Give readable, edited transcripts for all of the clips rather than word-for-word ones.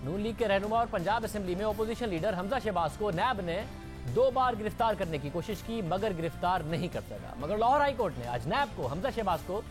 نون league کے رہنما اور پنجاب اسمبلی میں اپوزیشن لیڈر حمزہ شہباز کو نیب نے 2 بار گرفتار کرنے کی کوشش کی مگر گرفتار نہیں کر سکا، مگر لاہور ہائی کورٹ نے آج نیب کو حمزہ شہباز کو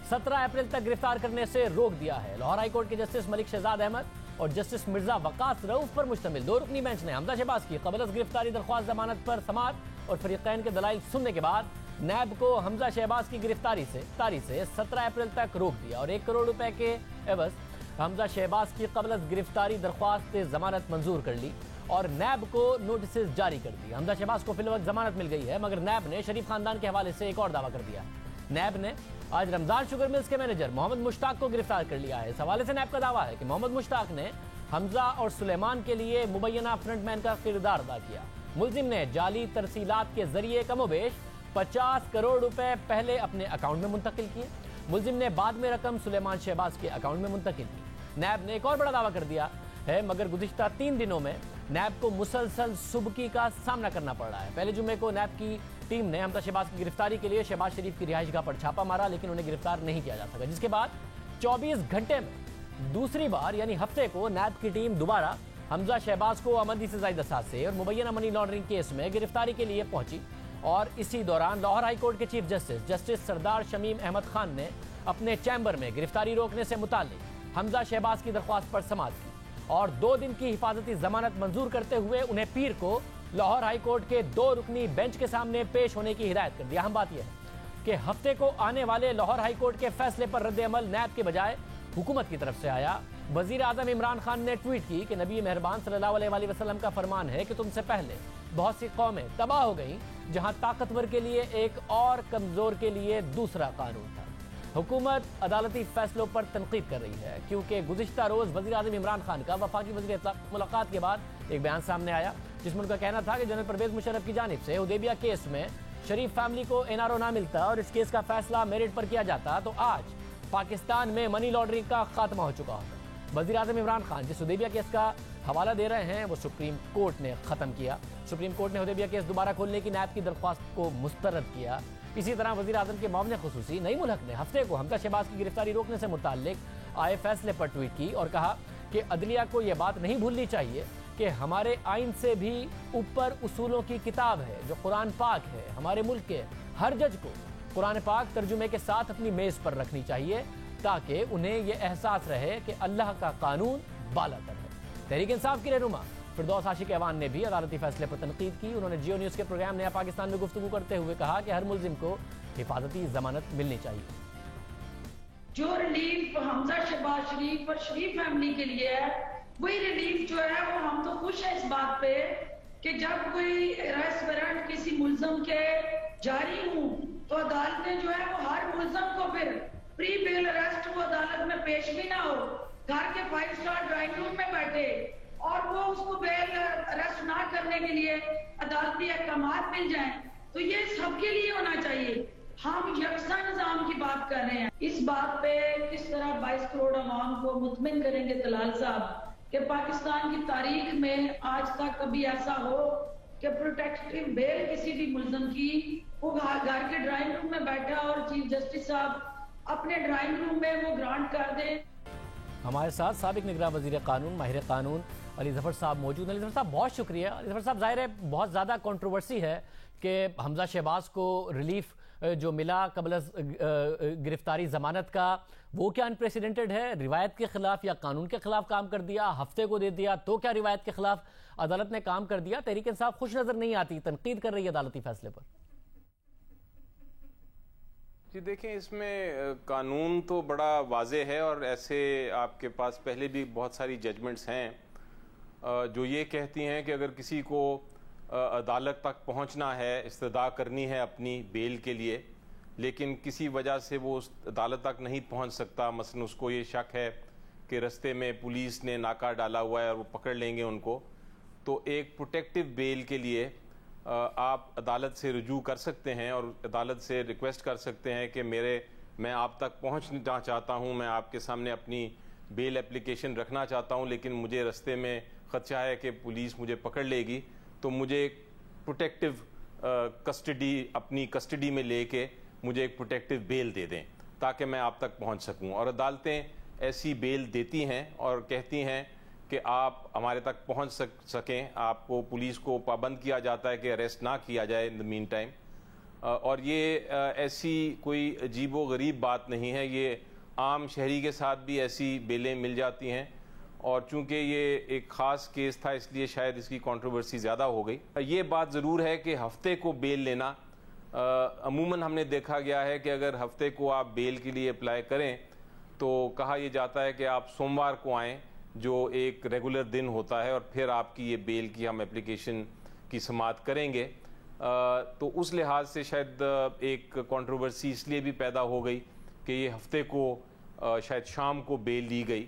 17 اپریل تک گرفتار کرنے سے روک دیا ہے۔ لاہور ہائی کورٹ کے جسٹس ملک شہزاد احمد اور جسٹس مرزا وقاص رؤف پر مشتمل 2 رکنی بینچ نے حمزہ شہباز کی قبل از گرفتاری درخواست ضمانت پر سماعت اور فریقین کے دلائل سننے کے بعد نیب کو حمزہ شہباز کی گرفتاری سے 17 اپریل تک روک دیا اور 1 کروڑ روپے کے عوض حمزہ شہباز کی قبل از گرفتاری درخواست ضمانت منظور کر لی اور نیب کو نوٹسز جاری کر دی۔ حمزہ شہباز کو فی الوقت ضمانت مل گئی ہے مگر نیب نے شریف خاندان کے حوالے سے ایک اور دعویٰ کر دیا ہے۔ نیب نے آج رمضان شوگر ملز کے مینیجر محمد مشتاق کو گرفتار کر لیا ہے۔ اس حوالے سے نیب کا دعویٰ ہے کہ محمد مشتاق نے حمزہ اور سلیمان کے لیے مبینہ فرنٹ مین کا کردار ادا کیا۔ ملزم نے جعلی ترسیلات کے ذریعے کم و بیش 50 کروڑ روپے پہلے اپنے اکاؤنٹ میں منتقل کیے، ملزم نے بعد میں رقم سلیمان شہباز کے اکاؤنٹ میں منتقل کی۔ نیب نے ایک اور بڑا دعویٰ کر دیا ہے مگر گزشتہ 3 دنوں میں نیب کو مسلسل سبکی کا سامنا کرنا پڑ رہا ہے۔ پہلے جمعے کو نیب کی ٹیم نے حمزہ شہباز کی گرفتاری کے لیے شہباز شریف کی رہائش گاہ پر چھاپا مارا لیکن انہیں گرفتار نہیں کیا جا سکا، جس کے بعد 24 گھنٹے میں دوسری بار یعنی ہفتے کو نیب کی ٹیم دوبارہ حمزہ شہباز کو آمدنی سے زائد اثاثے اور مبینہ منی لانڈرنگ کیس میں گرفتاری کے لیے پہنچی اور اسی دوران لاہور ہائی کورٹ کے چیف جسٹس سردار شمیم احمد خان نے اپنے چیمبر میں گرفتاری روکنے سے متعلق حمزہ شہباز کی درخواست پر سماعت کی اور 2 دن کی حفاظتی ضمانت منظور کرتے ہوئے انہیں پیر کو لاہور ہائی کورٹ کے 2 رکنی بینچ کے سامنے پیش ہونے کی ہدایت کر دی۔ اہم بات یہ ہے کہ ہفتے کو آنے والے لاہور ہائی کورٹ کے فیصلے پر رد عمل نیب کے بجائے حکومت کی طرف سے آیا۔ وزیر اعظم عمران خان نے ٹویٹ کی کہ نبی مہربان صلی اللہ علیہ وآلہ وسلم کا فرمان ہے کہ تم سے پہلے بہت سی قومیں تباہ ہو گئیں جہاں طاقتور کے لیے ایک اور کمزور کے لیے دوسرا قانون تھا۔ حکومت عدالتی فیصلوں پر تنقید کر رہی ہے کیونکہ گزشتہ روز وزیر اعظم عمران خان کا وفاقی وزیر اطلاع ملاقات کے بعد ایک بیان سامنے آیا جس میں ان کا کہنا تھا کہ جنرل پرویز مشرف کی جانب سے حدیبیہ کیس میں شریف فیملی کو NRO نہ ملتا اور اس کیس کا فیصلہ میرٹ پر کیا جاتا تو آج پاکستان میں منی لانڈرنگ کا خاتمہ ہو چکا ہوتا۔ وزیر اعظم عمران خان جس حدیبیہ کیس کا حوالہ دے رہے ہیں وہ سپریم کورٹ نے ختم کیا۔ سپریم کورٹ نے حدیبیہ کیس دوبارہ کھولنے کی نیب کی درخواست کو مسترد کیا۔ اسی طرح وزیر اعظم کے معاون خصوصی نعیم الحق نے ہفتے کو حمزہ شہباز کی گرفتاری روکنے سے متعلق آئے فیصلے پر ٹویٹ کی اور کہا کہ عدلیہ کو یہ بات نہیں بھولنی چاہیے کہ ہمارے آئین سے بھی اوپر اصولوں کی کتاب ہے جو قرآن پاک ہے۔ ہمارے ملک کے ہر جج کو قرآن پاک ترجمے کے ساتھ اپنی میز پر رکھنی چاہیے تاکہ انہیں یہ احساس رہے کہ اللہ کا قانون بالا تر ہے۔ تحریک انصاف کی رہنما فردوس عاشق ایوان نے بھی عدالتی فیصلے پر تنقید کی۔ انہوں نے جیو نیوز کے پروگرام نیا پاکستان میں گفتگو کرتے ہوئے کہا کہ ہر ملزم کو حفاظتی ضمانت ملنی چاہیے۔ جو ریلیف حمزہ شہباز شریف اور شریف فیملی کے لیے ہے وہی ریلیف جو ہے وہ ہم تو خوش ہیں اس بات پہ کہ جب کوئی ارسٹ وارنٹ کسی ملزم کے جاری ہوں تو عدالتیں جو ہے وہ ہر ملزم کو پھر پری بیل ارسٹ وہ عدالت میں پیش بھی نہ ہو، گھر کے 5 اسٹار ڈرائنگ روم میں بیٹھے اور وہ اس کو بیل ارسٹ نہ کرنے کے لیے عدالتی احکامات مل جائیں تو یہ سب کے لیے ہونا چاہیے۔ ہم یکساں نظام کی بات کر رہے ہیں، اس بات پہ کس طرح 22 کروڑ عوام کو مطمئن کریں گے طلال صاحب کہ پاکستان کی تاریخ میں آج تک کبھی ایسا ہو کہ پروٹیکٹیو بیل کسی بھی ملزم کی وہ گھر کے ڈرائنگ روم میں بیٹھا اور چیف جسٹس صاحب اپنے ڈرائنگ روم میں وہ گرانٹ کر دیں۔ ہمارے ساتھ سابق نگراں وزیر قانون ماہر قانون علی ظفر صاحب موجود ہیں۔ علی ظفر صاحب بہت شکریہ۔ علی ظفر صاحب ظاہر ہے بہت زیادہ کنٹروورسی ہے کہ حمزہ شہباز کو ریلیف جو ملا قبل از گرفتاری ضمانت کا وہ کیا انپریسیڈنٹڈ ہے، روایت کے خلاف یا قانون کے خلاف کام کر دیا، ہفتے کو دے دیا تو کیا روایت کے خلاف عدالت نے کام کر دیا؟ تحریک انصاف خوش نظر نہیں آتی، تنقید کر رہی ہے عدالتی فیصلے پر۔ جی دیکھیں اس میں قانون تو بڑا واضح ہے اور ایسے آپ کے پاس پہلے بھی بہت ساری ججمنٹس ہیں جو یہ کہتی ہیں کہ اگر کسی کو عدالت تک پہنچنا ہے، استدعا کرنی ہے اپنی بیل کے لیے لیکن کسی وجہ سے وہ اس عدالت تک نہیں پہنچ سکتا، مثلا اس کو یہ شک ہے کہ رستے میں پولیس نے ناکہ ڈالا ہوا ہے اور وہ پکڑ لیں گے ان کو، تو ایک پروٹیکٹیو بیل کے لیے آپ عدالت سے رجوع کر سکتے ہیں اور عدالت سے ریکویسٹ کر سکتے ہیں کہ میں آپ تک پہنچنا چاہتا ہوں، میں آپ کے سامنے اپنی بیل اپلیکیشن رکھنا چاہتا ہوں لیکن مجھے رستے میں خدشہ ہے کہ پولیس مجھے پکڑ لے گی، تو مجھے ایک پروٹیکٹیو کسٹڈی اپنی کسٹڈی میں لے کے مجھے ایک پروٹیکٹیو بیل دے دیں تاکہ میں آپ تک پہنچ سکوں۔ اور عدالتیں ایسی بیل دیتی ہیں اور کہتی ہیں کہ آپ ہمارے تک پہنچ سکیں. آپ کو پولیس کو پابند کیا جاتا ہے کہ اریسٹ نہ کیا جائے ان دا مین ٹائم. اور یہ ایسی کوئی عجیب و غریب بات نہیں ہے, یہ عام شہری کے ساتھ بھی ایسی بیلیں مل جاتی ہیں. اور چونکہ یہ ایک خاص کیس تھا اس لیے شاید اس کی کنٹروورسی زیادہ ہو گئی. یہ بات ضرور ہے کہ ہفتے کو بیل لینا, عموماً ہم نے دیکھا گیا ہے کہ اگر ہفتے کو آپ بیل کے لیے اپلائی کریں تو کہا یہ جاتا ہے کہ آپ سوموار کو آئیں جو ایک ریگولر دن ہوتا ہے, اور پھر آپ کی یہ بیل کی ہم اپلیکیشن کی سماعت کریں گے. تو اس لحاظ سے شاید ایک کنٹروورسی اس لیے بھی پیدا ہو گئی کہ یہ ہفتے کو شاید شام کو بیل دی گئی.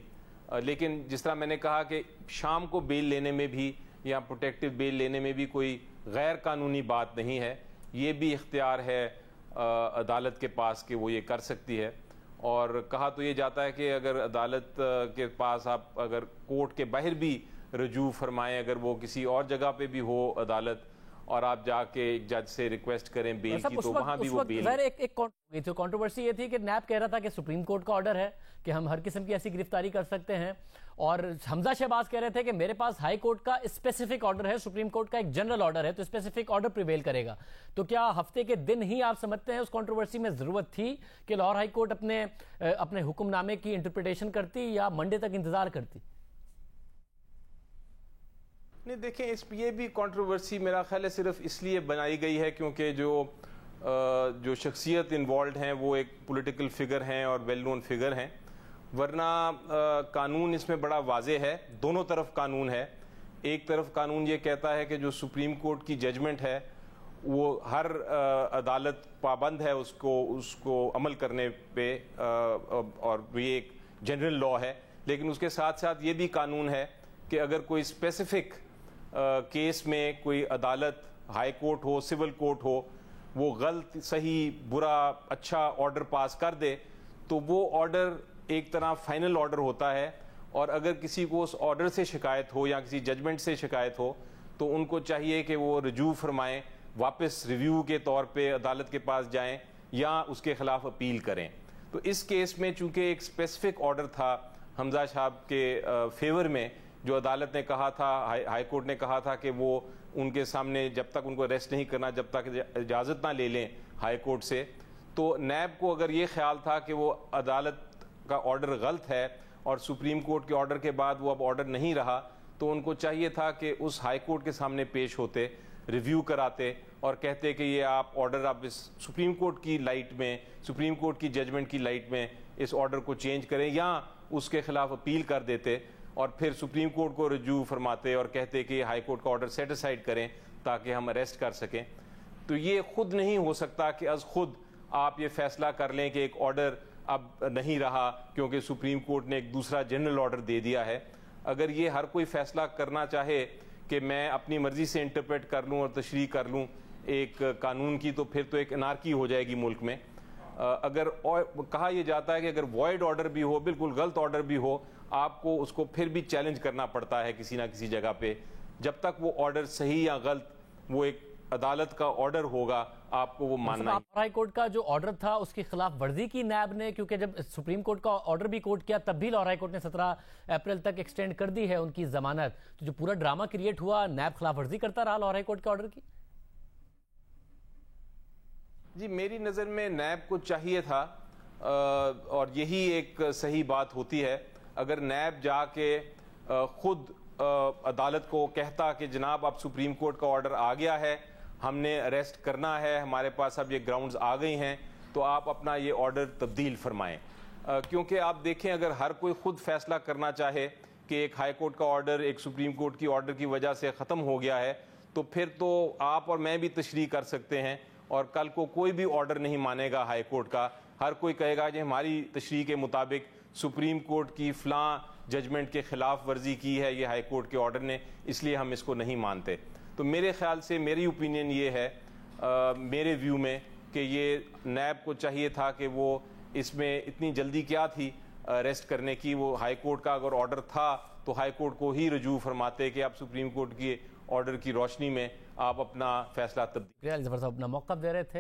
لیکن جس طرح میں نے کہا کہ شام کو بیل لینے میں بھی یا پروٹیکٹیو بیل لینے میں بھی کوئی غیر قانونی بات نہیں ہے, یہ بھی اختیار ہے عدالت کے پاس کہ وہ یہ کر سکتی ہے. اور کہا تو یہ جاتا ہے کہ اگر عدالت کے پاس آپ اگر کورٹ کے باہر بھی رجوع فرمائیں, اگر وہ کسی اور جگہ پہ بھی ہو عدالت, اور آپ جا کے ایک جج سے ریکویسٹ کریں بیل کی, تو وہاں بھی وہ بیل. ایک کنٹروورسی یہ تھی کہ نیب کہہ رہا تھا کہ سپریم کورٹ کا آرڈر ہے کہ ہم ہر قسم کی ایسی گرفتاری کر سکتے ہیں, اور حمزہ شہباز کہہ رہے تھے کہ میرے پاس ہائی کورٹ کا اسپیسیفک آرڈر ہے, سپریم کورٹ کا ایک جنرل آرڈر ہے, تو اسپیسیفک آرڈر پریویل کرے گا. تو کیا ہفتے کے دن ہی آپ سمجھتے ہیں اس کنٹروورسی میں ضرورت تھی کہ لاہور ہائی کورٹ اپنے حکم نامے کی انٹرپریٹیشن کرتی یا منڈے تک انتظار کرتی؟ نہیں دیکھیں, یہ بھی کنٹروورسی میرا خیال ہے صرف اس لیے بنائی گئی ہے کیونکہ جو شخصیت انوالوڈ ہیں وہ ایک پولیٹیکل فگر ہیں اور ویل نون فگر ہیں, ورنہ قانون اس میں بڑا واضح ہے, دونوں طرف قانون ہے. ایک طرف قانون یہ کہتا ہے کہ جو سپریم کورٹ کی ججمنٹ ہے وہ ہر عدالت پابند ہے اس کو عمل کرنے پہ, اور یہ ایک جنرل لا ہے. لیکن اس کے ساتھ ساتھ یہ بھی قانون ہے کہ اگر کوئی اسپیسیفک کیس میں کوئی عدالت, ہائی کورٹ ہو, سول کورٹ ہو, وہ غلط صحیح برا اچھا آرڈر پاس کر دے تو وہ آرڈر ایک طرح فائنل آرڈر ہوتا ہے. اور اگر کسی کو اس آرڈر سے شکایت ہو یا کسی ججمنٹ سے شکایت ہو تو ان کو چاہیے کہ وہ رجوع فرمائیں, واپس ریویو کے طور پہ عدالت کے پاس جائیں یا اس کے خلاف اپیل کریں. تو اس کیس میں چونکہ ایک اسپیسیفک آرڈر تھا حمزہ صاحب کے فیور میں, جو عدالت نے کہا تھا, ہائی کورٹ نے کہا تھا کہ وہ ان کے سامنے جب تک ان کو اریسٹ نہیں کرنا جب تک اجازت نہ لے لیں ہائی کورٹ سے. تو نیب کو اگر یہ خیال تھا کہ وہ عدالت کا آرڈر غلط ہے اور سپریم کورٹ کے آرڈر کے بعد وہ اب آرڈر نہیں رہا, تو ان کو چاہیے تھا کہ اس ہائی کورٹ کے سامنے پیش ہوتے, ریویو کراتے اور کہتے کہ یہ آپ آرڈر آپ اس سپریم کورٹ کی لائٹ میں, سپریم کورٹ کی ججمنٹ کی لائٹ میں اس آرڈر کو چینج کریں یا اس کے خلاف اپیل کر دیتے, اور پھر سپریم کورٹ کو رجوع فرماتے اور کہتے کہ ہائی کورٹ کا آرڈر سیٹ اسائڈ کریں تاکہ ہم اریسٹ کر سکیں. تو یہ خود نہیں ہو سکتا کہ از خود آپ یہ فیصلہ کر لیں کہ ایک آرڈر اب نہیں رہا کیونکہ سپریم کورٹ نے ایک دوسرا جنرل آرڈر دے دیا ہے. اگر یہ ہر کوئی فیصلہ کرنا چاہے کہ میں اپنی مرضی سے انٹرپریٹ کر لوں اور تشریح کر لوں ایک قانون کی, تو پھر تو ایک انارکی ہو جائے گی ملک میں. اگر کہا یہ جاتا ہے کہ اگر وائڈ آرڈر بھی ہو, بالکل غلط آرڈر بھی ہو, آپ کو اس کو پھر بھی چیلنج کرنا پڑتا ہے کسی نہ کسی جگہ پہ. جب تک وہ آرڈر صحیح یا غلط, وہ ایک عدالت کا آرڈر ہوگا, آپ کو وہ ماننا ہے. ہائی کورٹ کا جو آرڈر تھا اس کی خلاف ورزی کی نیب نے, کیونکہ جب سپریم کورٹ کا آرڈر بھی کوٹ کیا تب بھی لاہور ہائی کورٹ نے 17 اپریل تک ایکسٹینڈ کر دی ہے ان کی ضمانت. تو جو پورا ڈرامہ کریٹ ہوا, نیب خلاف ورزی کرتا رہا لاہور ہائی کورٹ کے آرڈر کی. جی میری نظر میں نیب کو چاہیے تھا, اور یہی ایک صحیح بات ہوتی ہے, اگر نیب جا کے خود عدالت کو کہتا کہ جناب اب سپریم کورٹ کا آرڈر آ گیا ہے, ہم نے اریسٹ کرنا ہے, ہمارے پاس اب یہ گراؤنڈز آ گئی ہیں, تو آپ اپنا یہ آرڈر تبدیل فرمائیں. کیونکہ آپ دیکھیں اگر ہر کوئی خود فیصلہ کرنا چاہے کہ ایک ہائی کورٹ کا آرڈر ایک سپریم کورٹ کی آرڈر کی وجہ سے ختم ہو گیا ہے, تو پھر تو آپ اور میں بھی تشریح کر سکتے ہیں اور کل کو کوئی بھی آرڈر نہیں مانے گا ہائی کورٹ کا. ہر کوئی کہے گا کہ ہماری تشریح کے مطابق سپریم کورٹ کی فلاں ججمنٹ کے خلاف ورزی کی ہے یہ ہائی کورٹ کے آرڈر نے, اس لیے ہم اس کو نہیں مانتے. تو میرے خیال سے میری اوپینین یہ ہے, میرے ویو میں, کہ یہ نیب کو چاہیے تھا کہ وہ اس میں اتنی جلدی کیا تھی اریسٹ کرنے کی. وہ ہائی کورٹ کا اگر آرڈر تھا تو ہائی کورٹ کو ہی رجوع فرماتے کہ آپ سپریم کورٹ کے آرڈر کی روشنی میں آپ اپنا فیصلہ تبدیل. اپنا موقف دے رہے تھے.